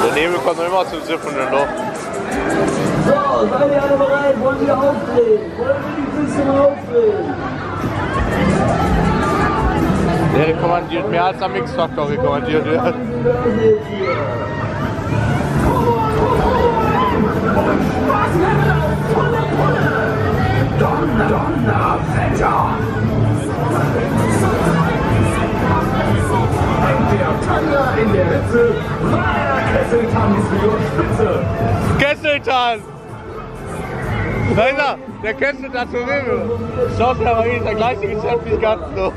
Der Nebel kommt noch immer zum siffenden Loch. So, seid ihr alle bereit? Wollen wir aufdrehen? Wollen wir die Füße mal aufdrehen? Der rekommandiert mehr als am X-Faktor rekommandiert wird. Donnerwetter! Der Tanger in der Hitze, meiner Kesseltanz für Spitze! Kesseltanz! Da ist er! Der Kesseltanz für Rebe! Schausteller war der gleiche Geschäft wie ganz noch.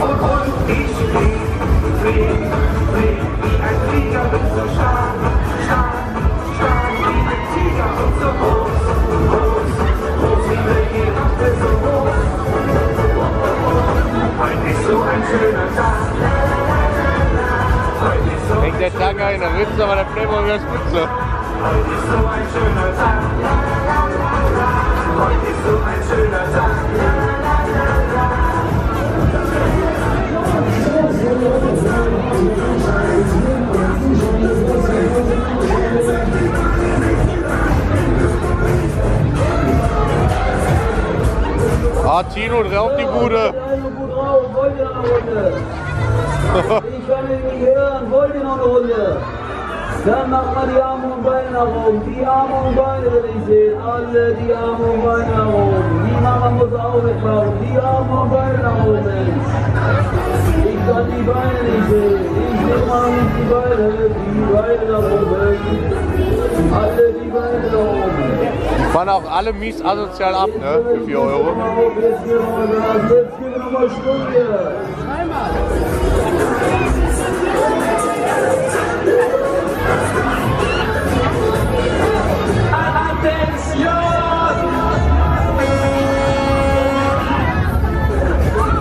Und ich flieg wie ein Flieger, bin so stark, wie ein Tiger und so groß, wie eine Giraffe so groß. Heute ist so ein schöner Tag. Hängt der Tanger in der Ritze, aber der Playboy in der Spitze. Heute ist so ein schöner Tag. Heute ist so ein schöner Tag. Ah, Tino, dreh auf die Bude. Ich kann mich nicht hören, wollt ihr noch eine Runde? Dann macht mal die Arme und Beine nach oben. Die Arme und Beine will ich sehen. Alle die Arme und Beine nach oben. Die Mama muss auch mitmachen. Die Arme und Beine nach oben. Ich kann die Beine nicht sehen. Ich sehe mal nicht die Beine. Die Beine nach oben. Alle die Beine nach oben. Die fahren auch alle mies asozial ab, ne? Für 4 Euro. Jetzt gehen wir nochmal Stunde. Zweimal.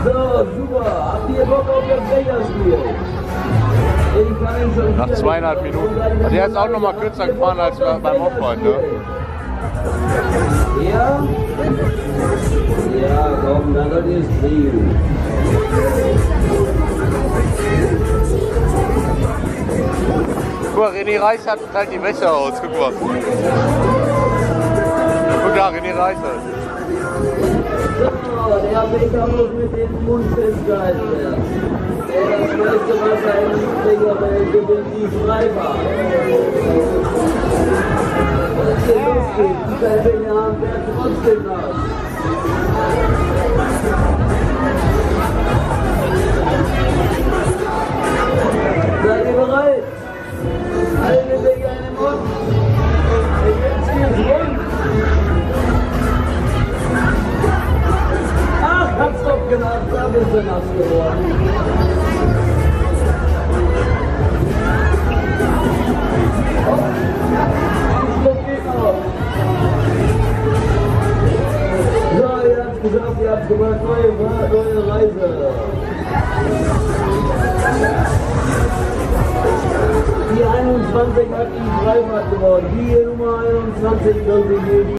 So, super. Habt ihr Bock auf das Becherspiel? Nach 2,5 Minuten. Und der ist auch noch mal kürzer gefahren als beim Offride, ne? Ja? Ja, komm, dann sollt ihr es kriegen. Guck mal, René Reis hat halt die Becher aus. Guck mal. Guck da, René Reis. So, der Becher muss mit dem Mund festgehalten werden. Der das meiste Wasser in den Becher gewinnt die Freifahrt. Wenn es hier losgeht, die kein Becher haben, werden trotzdem nass. Seid ihr bereit? Alle den Becher in den Mund. Jetzt geht's rund. Ach, hat's doch gedacht, da bist du nass geworden. So, ihr habt's geschafft, ihr habt's gemacht, neue Reise. Die 21 hat die Freifahrt gewonnen. Die Nummer 21 sollte